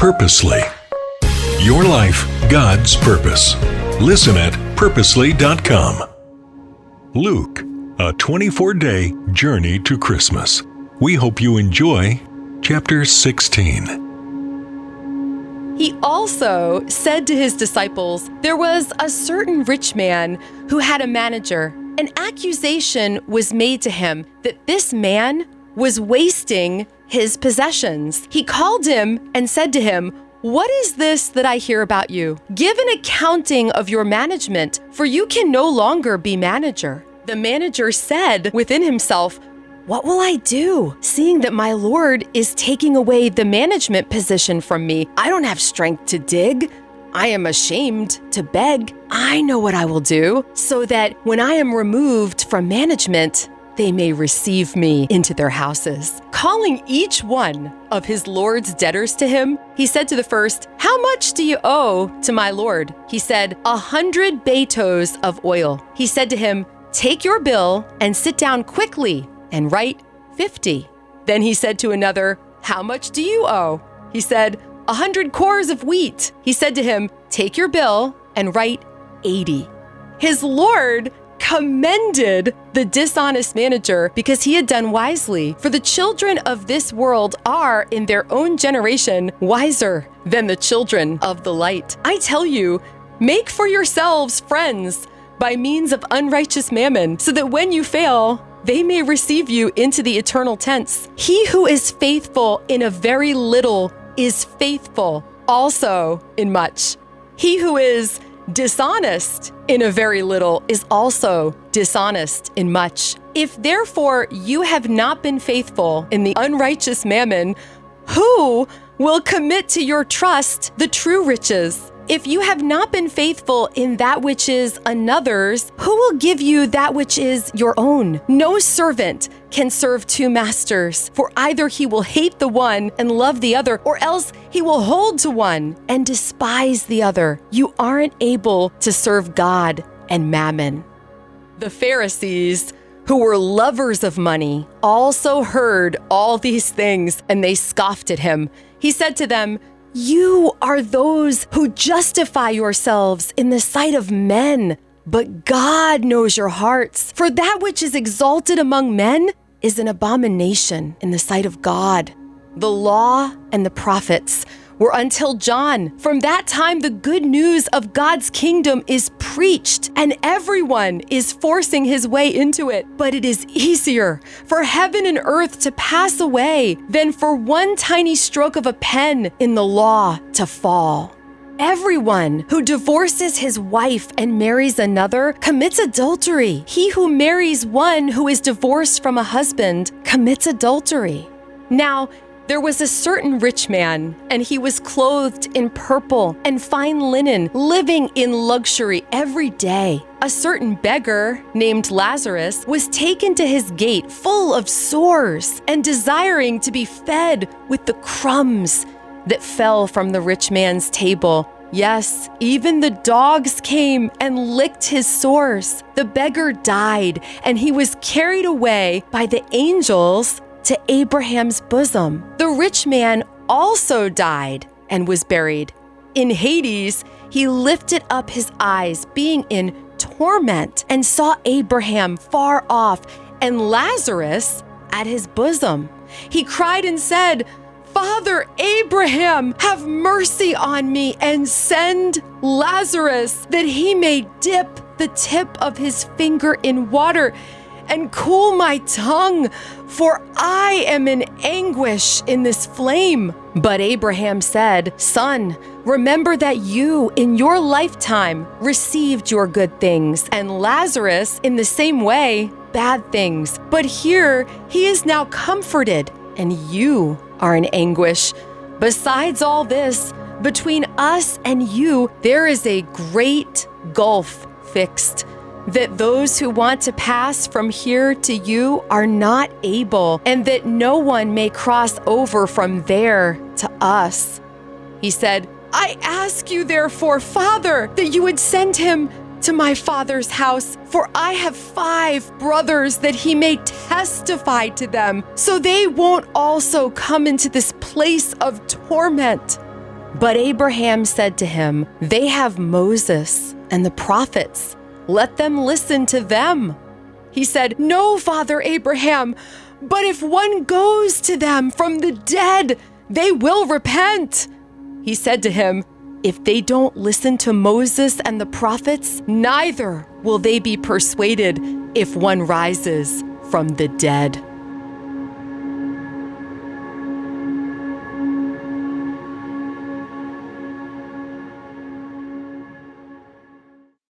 Purposely. Your life, God's purpose. Listen at purposely.com. Luke, a 24-day journey to Christmas. We hope you enjoy chapter 16. He also said to his disciples, there was a certain rich man who had a manager. An accusation was made to him that this man was wasting his possessions. He called him and said to him, "What is this that I hear about you? Give an accounting of your management, for you can no longer be manager." The manager said within himself, "What will I do, seeing that my Lord is taking away the management position from me? I don't have strength to dig. I am ashamed to beg. I know what I will do, so that when I am removed from management, they may receive me into their houses." Calling each one of his Lord's debtors to him, he said to the first, "How much do you owe to my Lord?" He said, 100 betos of oil. He said to him, "Take your bill and sit down quickly and write 50. Then he said to another, "How much do you owe?" He said, 100 cores of wheat. He said to him, "Take your bill and write 80. His Lord commended the dishonest manager because he had done wisely. For the children of this world are, in their own generation, wiser than the children of the light. I tell you, make for yourselves friends by means of unrighteous mammon, so that when you fail, they may receive you into the eternal tents. He who is faithful in a very little is faithful also in much. He who is dishonest in a very little is also dishonest in much. If therefore you have not been faithful in the unrighteous mammon, who will commit to your trust the true riches? If you have not been faithful in that which is another's, who will give you that which is your own? No servant can serve two masters, for either he will hate the one and love the other, or else he will hold to one and despise the other. You aren't able to serve God and mammon. The Pharisees, who were lovers of money, also heard all these things, and they scoffed at him. He said to them, "You are those who justify yourselves in the sight of men, but God knows your hearts. For that which is exalted among men is an abomination in the sight of God. The law and the prophets were until John. From that time, the good news of God's kingdom is preached, and everyone is forcing his way into it. But it is easier for heaven and earth to pass away than for one tiny stroke of a pen in the law to fall. Everyone who divorces his wife and marries another commits adultery. He who marries one who is divorced from a husband commits adultery. Now, there was a certain rich man, and he was clothed in purple and fine linen, living in luxury every day. A certain beggar named Lazarus was taken to his gate full of sores and desiring to be fed with the crumbs that fell from the rich man's table. Yes, even the dogs came and licked his sores. The beggar died, and he was carried away by the angels to Abraham's bosom. The rich man also died and was buried. In Hades, he lifted up his eyes, being in torment, and saw Abraham far off and Lazarus at his bosom. He cried and said, "Father Abraham, have mercy on me and send Lazarus that he may dip the tip of his finger in water and cool my tongue, for I am in anguish in this flame." But Abraham said, "Son, remember that you in your lifetime received your good things, and Lazarus in the same way bad things. But here he is now comforted, and you are in anguish. Besides all this, between us and you there is a great gulf fixed, that those who want to pass from here to you are not able, and that no one may cross over from there to us." He said, "I ask you therefore, Father, that you would send him to my father's house, for I have 5 brothers, that he may testify to them, so they won't also come into this place of torment." But Abraham said to him, "They have Moses and the prophets. Let them listen to them." He said, "No, Father Abraham, but if one goes to them from the dead, they will repent." He said to him, "If they don't listen to Moses and the prophets, neither will they be persuaded if one rises from the dead."